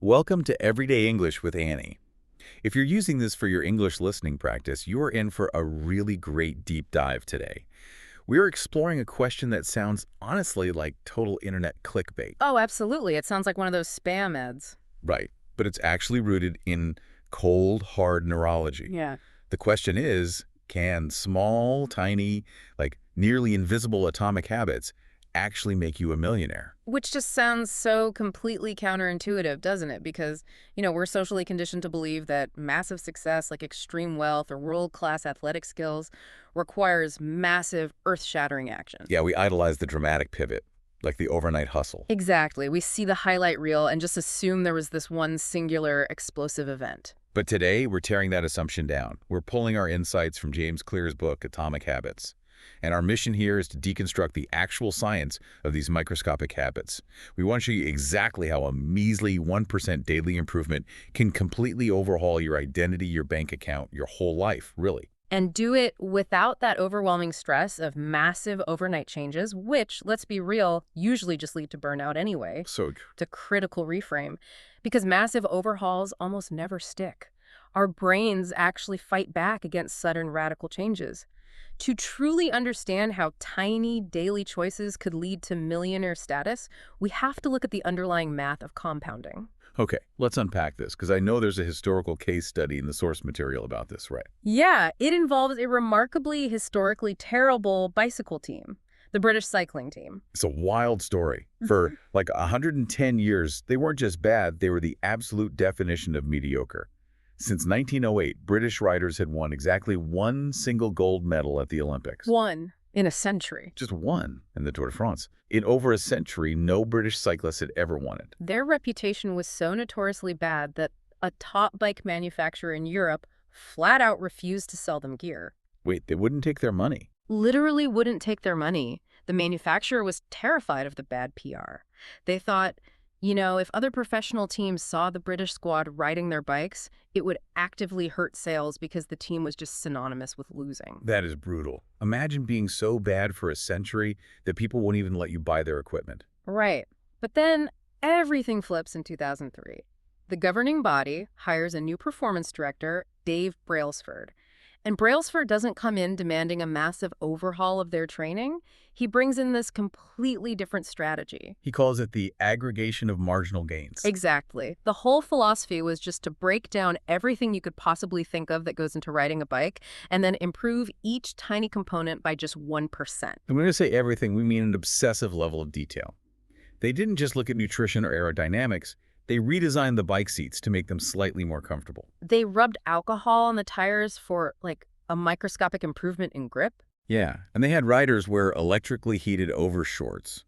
Welcome to Everyday English with Annie. If you're using this for your English listening practice, you are in for a really great deep dive today. We're exploring a question that sounds honestly like total internet clickbait. Oh, absolutely. It sounds like one of those spam ads. Right, but it's actually rooted in cold, hard neurology. Yeah. The question is, can small, tiny, nearly invisible atomic habits actually make you a millionaire? Which just sounds so completely counterintuitive, doesn't it? Because, we're socially conditioned to believe that massive success, like extreme wealth or world-class athletic skills, requires massive, earth-shattering action. Yeah, we idolize the dramatic pivot, like the overnight hustle. Exactly. We see the highlight reel and just assume there was this one singular explosive event. But today, we're tearing that assumption down. We're pulling our insights from James Clear's book, Atomic Habits. And our mission here is to deconstruct the actual science of these microscopic habits. We want to show you exactly how a measly 1% daily improvement can completely overhaul your identity, your bank account, your whole life, really. And do it without that overwhelming stress of massive overnight changes, which, let's be real, usually just lead to burnout anyway. So, To critical reframe, because massive overhauls almost never stick. Our brains actually fight back against sudden radical changes. To truly understand how tiny daily choices could lead to millionaire status, we have to look at the underlying math of compounding. okay, let's unpack this, because I know there's a historical case study in the source material about this, right? Yeah, it involves a remarkably historically terrible bicycle team, the British cycling team. It's a wild story. For 110 years, they weren't just bad, they were the absolute definition of mediocre. Since 1908, British riders had won exactly one single gold medal at the Olympics. One in a century. Just one in the Tour de France. In over a century, no British cyclist had ever won it. Their reputation was so notoriously bad that a top bike manufacturer in Europe flat out refused to sell them gear. Wait, they wouldn't take their money. Literally wouldn't take their money. The manufacturer was terrified of the bad PR. They thought, if other professional teams saw the British squad riding their bikes, it would actively hurt sales because the team was just synonymous with losing. That is brutal. Imagine being so bad for a century that people won't even let you buy their equipment. Right. But then everything flips in 2003. The governing body hires a new performance director, Dave Brailsford. And Brailsford doesn't come in demanding a massive overhaul of their training. He brings in this completely different strategy. He calls it the aggregation of marginal gains. Exactly. The whole philosophy was just to break down everything you could possibly think of that goes into riding a bike and then improve each tiny component by just 1%. And when we say everything, we mean an obsessive level of detail. They didn't just look at nutrition or aerodynamics. They redesigned the bike seats to make them slightly more comfortable. They rubbed alcohol on the tires for, a microscopic improvement in grip. Yeah, and they had riders wear electrically heated overshorts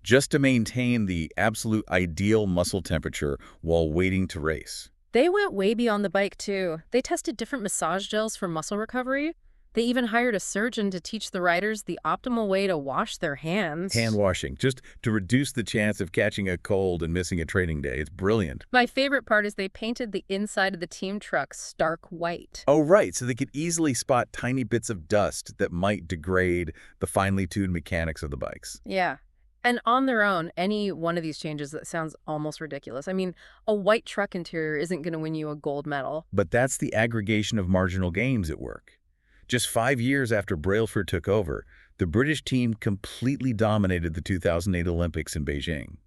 just to maintain the absolute ideal muscle temperature while waiting to race. They went way beyond the bike, too. They tested different massage gels for muscle recovery. They even hired a surgeon to teach the riders the optimal way to wash their hands. Hand washing, just to reduce the chance of catching a cold and missing a training day. It's brilliant. My favorite part is they painted the inside of the team truck stark white. Oh, right, so they could easily spot tiny bits of dust that might degrade the finely tuned mechanics of the bikes. Yeah. And on their own, any one of these changes that sounds almost ridiculous. I mean, a white truck interior isn't going to win you a gold medal. But that's the aggregation of marginal gains at work. Just 5 years after Brailsford took over, the British team completely dominated the 2008 Olympics in Beijing.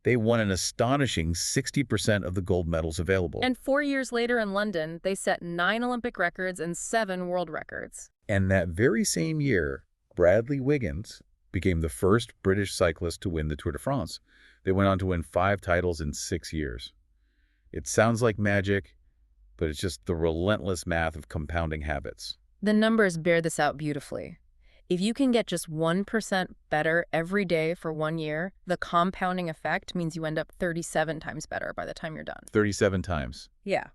They won an astonishing 60% of the gold medals available. And 4 years later in London, they set 9 Olympic records and 7 world records. And that very same year, Bradley Wiggins became the first British cyclist to win the Tour de France. They went on to win 5 titles in 6 years. It sounds like magic, but it's just the relentless math of compounding habits. The numbers bear this out beautifully. If you can get just 1% better every day for 1 year, the compounding effect means you end up 37 times better by the time you're done. 37 times. Yeah.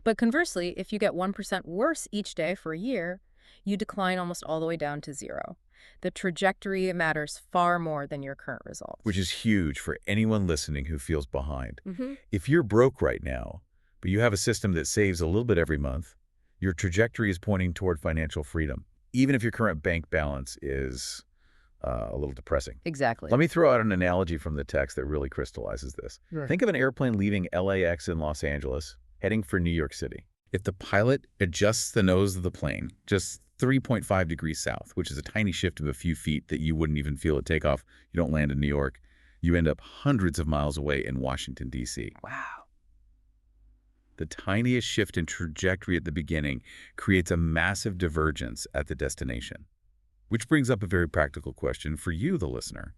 But conversely, if you get 1% worse each day for a year, you decline almost all the way down to 0. The trajectory matters far more than your current results. Which is huge for anyone listening who feels behind. Mm-hmm. If you're broke right now, but you have a system that saves a little bit every month, your trajectory is pointing toward financial freedom, even if your current bank balance is, a little depressing. Exactly. Let me throw out an analogy from the text that really crystallizes this. Sure. Think of an airplane leaving LAX in Los Angeles, heading for New York City. If the pilot adjusts the nose of the plane just 3.5 degrees south, which is a tiny shift of a few feet that you wouldn't even feel at takeoff, you don't land in New York, you end up hundreds of miles away in Washington, D.C. Wow. The tiniest shift in trajectory at the beginning creates a massive divergence at the destination. Which brings up a very practical question for you, the listener.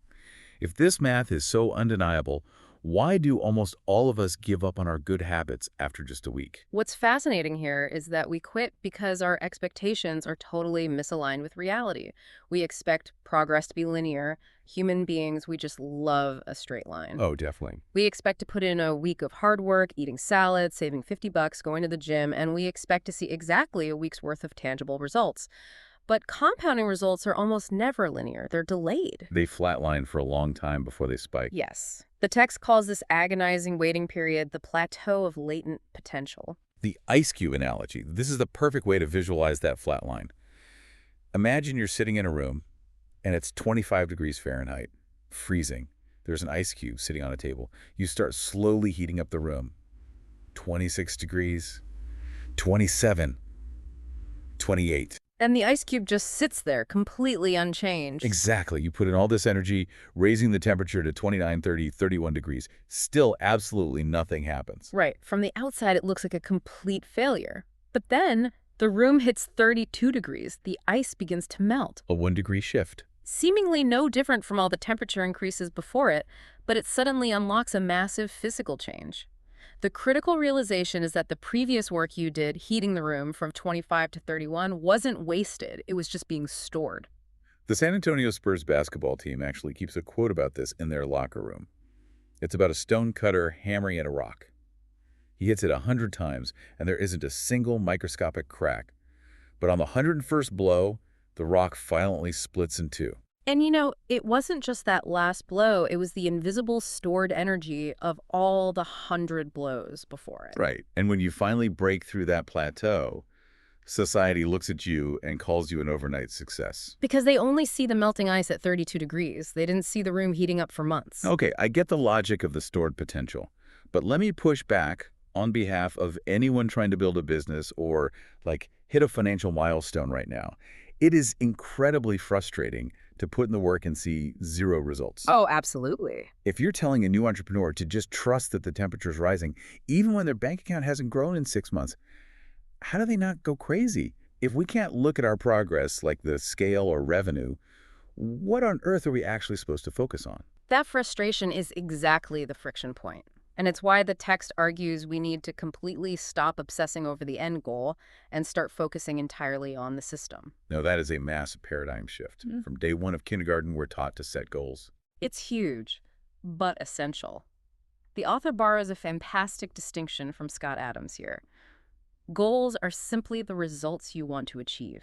If this math is so undeniable, why do almost all of us give up on our good habits after just a week? What's fascinating here is that we quit because our expectations are totally misaligned with reality. We expect progress to be linear. Human beings, we just love a straight line. Oh, definitely. We expect to put in a week of hard work, eating salad, saving $50, going to the gym, and we expect to see exactly a week's worth of tangible results. But compounding results are almost never linear. They're delayed. They flatline for a long time before they spike. Yes. The text calls this agonizing waiting period the plateau of latent potential. The ice cube analogy. This is the perfect way to visualize that flat line. Imagine you're sitting in a room, and it's 25 degrees Fahrenheit, freezing. There's an ice cube sitting on a table. You start slowly heating up the room. 26 degrees, 27, 28. And the ice cube just sits there, completely unchanged. Exactly. You put in all this energy, raising the temperature to 29, 30, 31 degrees. Still absolutely nothing happens. Right. From the outside, it looks like a complete failure. But then the room hits 32 degrees. The ice begins to melt. A 1 degree shift. Seemingly no different from all the temperature increases before it, but it suddenly unlocks a massive physical change. The critical realization is that the previous work you did, heating the room from 25 to 31, wasn't wasted. It was just being stored. The San Antonio Spurs basketball team actually keeps a quote about this in their locker room. It's about a stone cutter hammering at a rock. He hits it 100 times, and there isn't a single microscopic crack. But on the 101st blow, the rock violently splits in two. And it wasn't just that last blow. It was the invisible stored energy of all the 100 blows before it. Right. And when you finally break through that plateau, society looks at you and calls you an overnight success. Because they only see the melting ice at 32 degrees. They didn't see the room heating up for months. Okay, I get the logic of the stored potential. But let me push back on behalf of anyone trying to build a business or, hit a financial milestone right now. It is incredibly frustrating to put in the work and see zero results. Oh, absolutely. If you're telling a new entrepreneur to just trust that the temperature is rising, even when their bank account hasn't grown in 6 months, how do they not go crazy? If we can't look at our progress, like the scale or revenue, what on earth are we actually supposed to focus on? That frustration is exactly the friction point. And it's why the text argues we need to completely stop obsessing over the end goal and start focusing entirely on the system. Now, that is a massive paradigm shift. From day one of kindergarten, we're taught to set goals. It's huge, but essential. The author borrows a fantastic distinction from Scott Adams here. Goals are simply the results you want to achieve.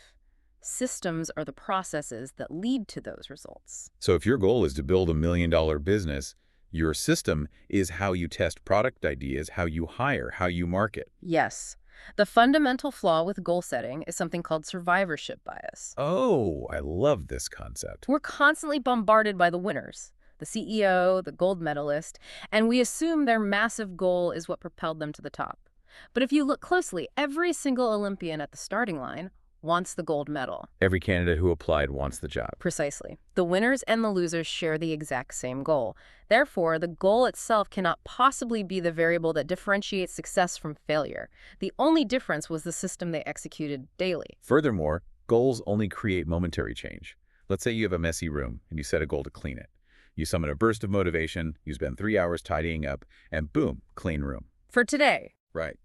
Systems are the processes that lead to those results. So if your goal is to build $1 million business, your system is how you test product ideas, how you hire, how you market. Yes. The fundamental flaw with goal setting is something called survivorship bias. Oh, I love this concept. We're constantly bombarded by the winners, the CEO, the gold medalist, and we assume their massive goal is what propelled them to the top. But if you look closely, every single Olympian at the starting line wants the gold medal. Every candidate who applied wants the job. Precisely. The winners and the losers share the exact same goal. Therefore, the goal itself cannot possibly be the variable that differentiates success from failure. The only difference was the system they executed daily. Furthermore, goals only create momentary change. Let's say you have a messy room and you set a goal to clean it. You summon a burst of motivation, you spend 3 hours tidying up, and boom, clean room. For today. Right.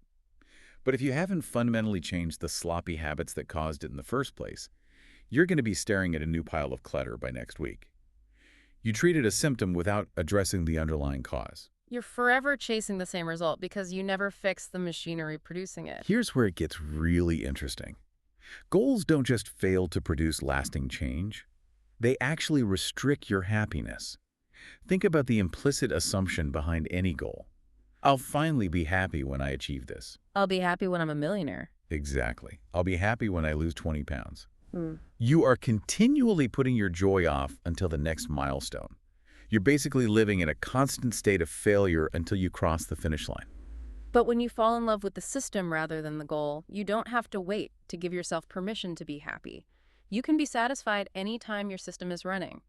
But if you haven't fundamentally changed the sloppy habits that caused it in the first place, you're going to be staring at a new pile of clutter by next week. You treated a symptom without addressing the underlying cause. You're forever chasing the same result because you never fix the machinery producing it. Here's where it gets really interesting. Goals don't just fail to produce lasting change. They actually restrict your happiness. Think about the implicit assumption behind any goal. I'll finally be happy when I achieve this. I'll be happy when I'm a millionaire. Exactly. I'll be happy when I lose 20 pounds. Mm. You are continually putting your joy off until the next milestone. You're basically living in a constant state of failure until you cross the finish line. But when you fall in love with the system rather than the goal, you don't have to wait to give yourself permission to be happy. You can be satisfied anytime your system is running.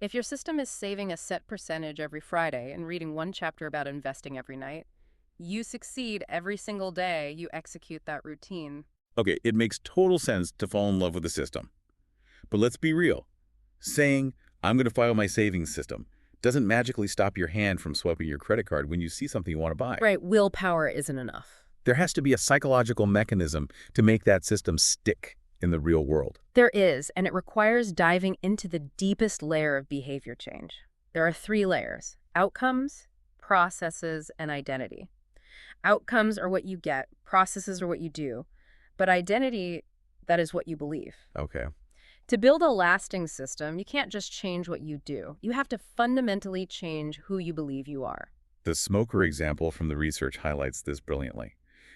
If your system is saving a set percentage every Friday and reading one chapter about investing every night, you succeed every single day you execute that routine. Okay, it makes total sense to fall in love with the system. But let's be real. Saying, I'm going to follow my savings system doesn't magically stop your hand from swiping your credit card when you see something you want to buy. Right, willpower isn't enough. There has to be a psychological mechanism to make that system stick in the real world. There is, and it requires diving into the deepest layer of behavior change. There are 3 layers: outcomes, processes, and identity. Outcomes are what you get, processes are what you do, but identity, that is what you believe. Okay. To build a lasting system, you can't just change what you do. You have to fundamentally change who you believe you are. The smoker example from the research highlights this brilliantly.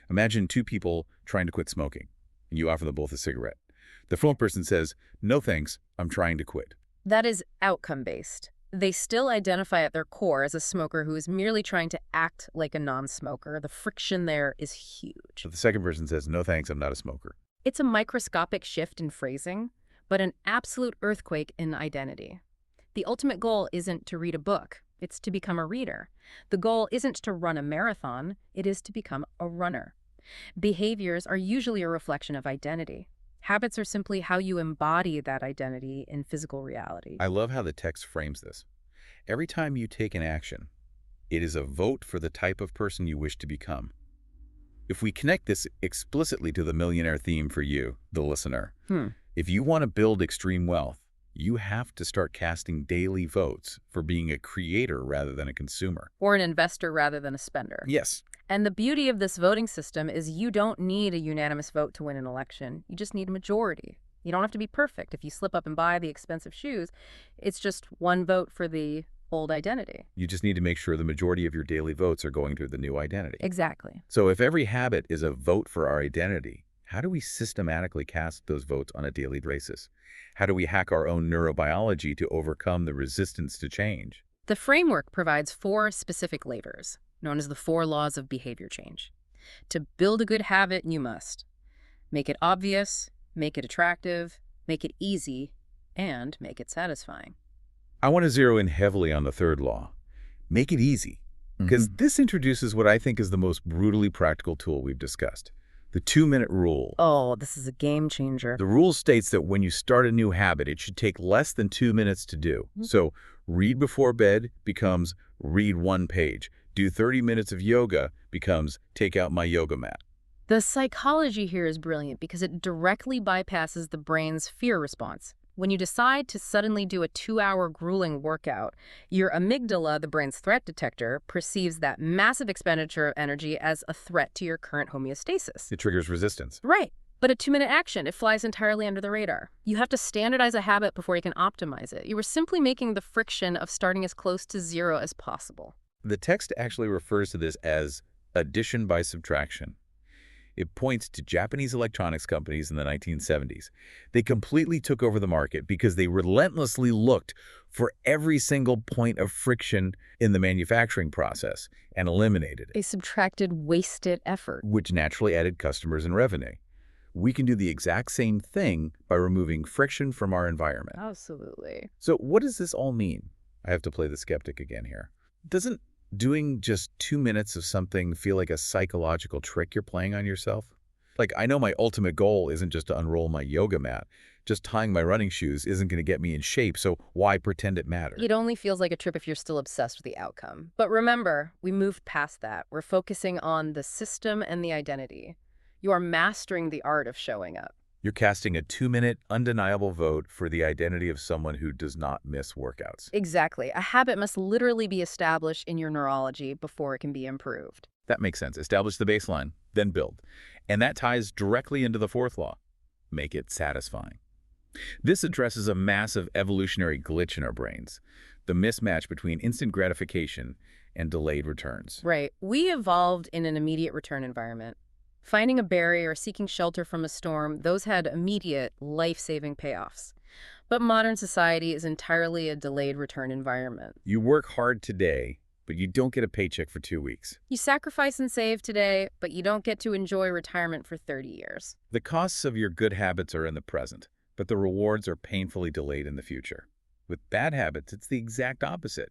Imagine 2 people trying to quit smoking, and you offer them both a cigarette. The front person says, no thanks, I'm trying to quit. That is outcome-based. They still identify at their core as a smoker who is merely trying to act like a non-smoker. The friction there is huge. But the second person says, no thanks, I'm not a smoker. It's a microscopic shift in phrasing, but an absolute earthquake in identity. The ultimate goal isn't to read a book, it's to become a reader. The goal isn't to run a marathon, it is to become a runner. Behaviors are usually a reflection of identity. Habits are simply how you embody that identity in physical reality. I love how the text frames this. Every time you take an action, it is a vote for the type of person you wish to become. If we connect this explicitly to the millionaire theme for you, the listener, if you want to build extreme wealth, you have to start casting daily votes for being a creator rather than a consumer. Or an investor rather than a spender. Yes. And the beauty of this voting system is you don't need a unanimous vote to win an election. You just need a majority. You don't have to be perfect. If you slip up and buy the expensive shoes, it's just one vote for the old identity. You just need to make sure the majority of your daily votes are going to the new identity. Exactly. So if every habit is a vote for our identity, how do we systematically cast those votes on a daily basis? How do we hack our own neurobiology to overcome the resistance to change? The framework provides 4 specific levers, known as the 4 laws of behavior change. To build a good habit, you must make it obvious, make it attractive, make it easy, and make it satisfying. I want to zero in heavily on the 3rd law. Make it easy, because this introduces what I think is the most brutally practical tool we've discussed, the 2-minute rule. Oh, this is a game changer. The rule states that when you start a new habit, it should take less than 2 minutes to do. So read before bed becomes read 1 page. Do 30 minutes of yoga becomes take out my yoga mat. The psychology here is brilliant because it directly bypasses the brain's fear response. When you decide to suddenly do a 2-hour grueling workout, your amygdala, the brain's threat detector, perceives that massive expenditure of energy as a threat to your current homeostasis. It triggers resistance. Right. But a 2-minute action, it flies entirely under the radar. You have to standardize a habit before you can optimize it. You are simply making the friction of starting as close to 0 as possible. The text actually refers to this as addition by subtraction. It points to Japanese electronics companies in the 1970s. They completely took over the market because they relentlessly looked for every single point of friction in the manufacturing process and eliminated it. They subtracted wasted effort, which naturally added customers and revenue. We can do the exact same thing by removing friction from our environment. Absolutely. So what does this all mean? I have to play the skeptic again here. Doesn't doing just 2 minutes of something feel like a psychological trick you're playing on yourself? Like, I know my ultimate goal isn't just to unroll my yoga mat. Just tying my running shoes isn't going to get me in shape, so why pretend it matters? It only feels like a trip if you're still obsessed with the outcome. But remember, we moved past that. We're focusing on the system and the identity. You are mastering the art of showing up. You're casting a 2-minute, undeniable vote for the identity of someone who does not miss workouts. Exactly. A habit must literally be established in your neurology before it can be improved. That makes sense. Establish the baseline, then build. And that ties directly into the 4th law. Make it satisfying. This addresses a massive evolutionary glitch in our brains, the mismatch between instant gratification and delayed returns. Right. We evolved in an immediate return environment. Finding a berry or seeking shelter from a storm, those had immediate, life-saving payoffs. But modern society is entirely a delayed return environment. You work hard today, but you don't get a paycheck for 2 weeks. You sacrifice and save today, but you don't get to enjoy retirement for 30 years. The costs of your good habits are in the present, but the rewards are painfully delayed in the future. With bad habits, it's the exact opposite.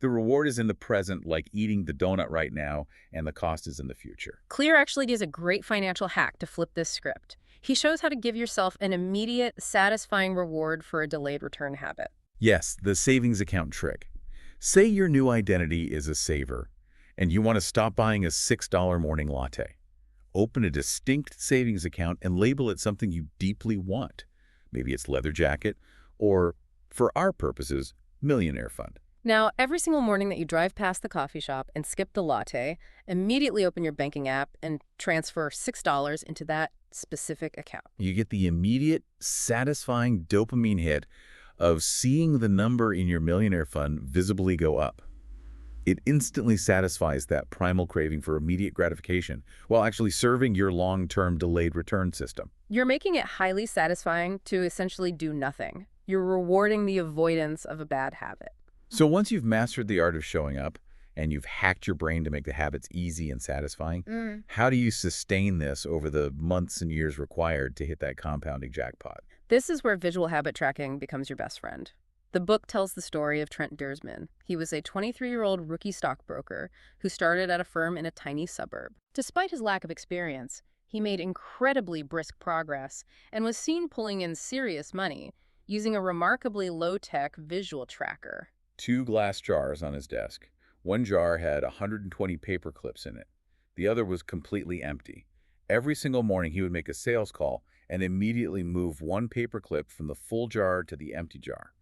The reward is in the present, like eating the donut right now, and the cost is in the future. Clear actually gives a great financial hack to flip this script. He shows how to give yourself an immediate, satisfying reward for a delayed return habit. Yes, the savings account trick. Say your new identity is a saver, and you want to stop buying a $6 morning latte. Open a distinct savings account and label it something you deeply want. Maybe it's leather jacket, or, for our purposes, Millionaire fund. Now, every single morning that you drive past the coffee shop and skip the latte, immediately open your banking app and transfer $6 into that specific account. You get the immediate, satisfying dopamine hit of seeing the number in your Millionaire fund visibly go up. It instantly satisfies that primal craving for immediate gratification while actually serving your long-term delayed return system. You're making it highly satisfying to essentially do nothing. You're rewarding the avoidance of a bad habit. So once you've mastered the art of showing up and you've hacked your brain to make the habits easy and satisfying, how do you sustain this over the months and years required to hit that compounding jackpot? This is where visual habit tracking becomes your best friend. The book tells the story of Trent Duersman. He was a 23-year-old rookie stockbroker who started at a firm in a tiny suburb. Despite his lack of experience, he made incredibly brisk progress and was seen pulling in serious money using a remarkably low-tech visual tracker. 2 glass jars on his desk. One jar had 120 paper clips in it. The other was completely empty. Every single morning he would make a sales call and immediately move 1 paper clip from the full jar to the empty jar.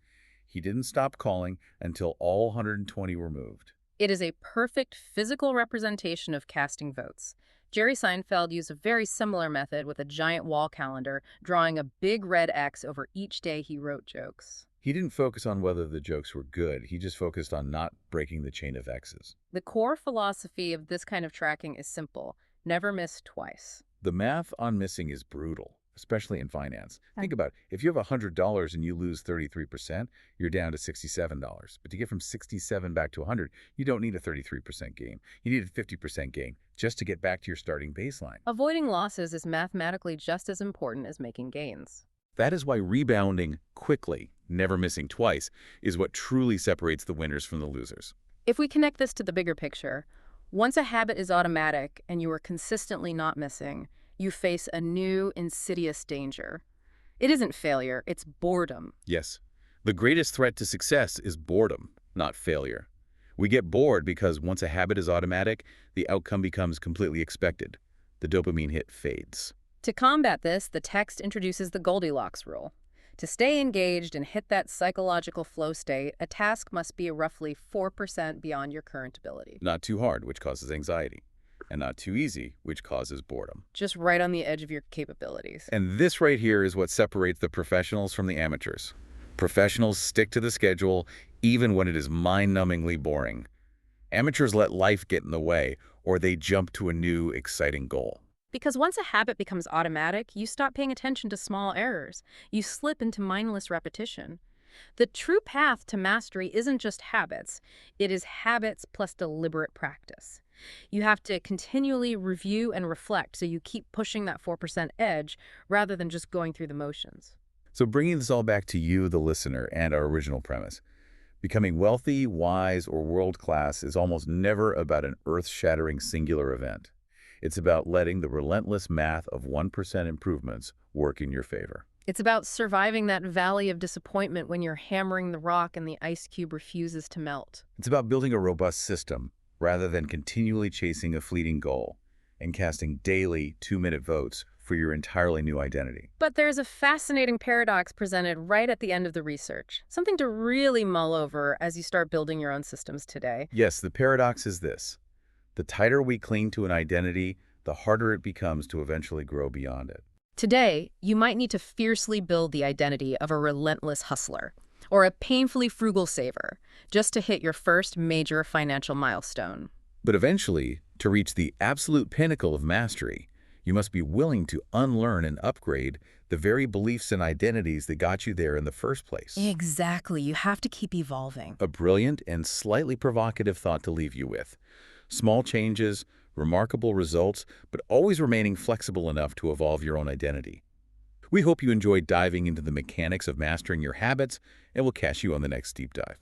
He didn't stop calling until all 120 were moved. It is a perfect physical representation of casting votes. Jerry Seinfeld used a very similar method with a giant wall calendar, drawing a big red X over each day he wrote jokes. He didn't focus on whether the jokes were good. He just focused on not breaking the chain of X's. The core philosophy of this kind of tracking is simple. Never miss twice. The math on missing is brutal, especially in finance. Think about it. If you have $100 and you lose 33%, you're down to $67. But to get from 67 back to 100, you don't need a 33% gain. You need a 50% gain just to get back to your starting baseline. Avoiding losses is mathematically just as important as making gains. That is why rebounding quickly, never missing twice, is what truly separates the winners from the losers. If we connect this to the bigger picture, once a habit is automatic and you are consistently not missing, you face a new, insidious danger. It isn't failure, it's boredom. Yes. The greatest threat to success is boredom, not failure. We get bored because once a habit is automatic, the outcome becomes completely expected. The dopamine hit fades. To combat this, the text introduces the Goldilocks rule. To stay engaged and hit that psychological flow state, a task must be roughly 4% beyond your current ability. Not too hard, which causes anxiety, and not too easy, which causes boredom. Just right on the edge of your capabilities. And this right here is what separates the professionals from the amateurs. Professionals stick to the schedule even when it is mind-numbingly boring. Amateurs let life get in the way, or they jump to a new, exciting goal. Because once a habit becomes automatic, you stop paying attention to small errors. You slip into mindless repetition. The true path to mastery isn't just habits. It is habits plus deliberate practice. You have to continually review and reflect so you keep pushing that 4% edge rather than just going through the motions. So bringing this all back to you, the listener, and our original premise. Becoming wealthy, wise, or world-class is almost never about an earth-shattering singular event. It's about letting the relentless math of 1% improvements work in your favor. It's about surviving that valley of disappointment when you're hammering the rock and the ice cube refuses to melt. It's about building a robust system rather than continually chasing a fleeting goal and casting daily 2-minute votes for your entirely new identity. But there's a fascinating paradox presented right at the end of the research, something to really mull over as you start building your own systems today. Yes, the paradox is this. The tighter we cling to an identity, the harder it becomes to eventually grow beyond it. Today, you might need to fiercely build the identity of a relentless hustler or a painfully frugal saver just to hit your first major financial milestone. But eventually, to reach the absolute pinnacle of mastery, You must be willing to unlearn and upgrade the very beliefs and identities that got you there in the first place. Exactly. You have to keep evolving. A brilliant and slightly provocative thought to leave you with. Small changes, remarkable results, but always remaining flexible enough to evolve your own identity. We hope you enjoyed diving into the mechanics of mastering your habits, and we'll catch you on the next deep dive.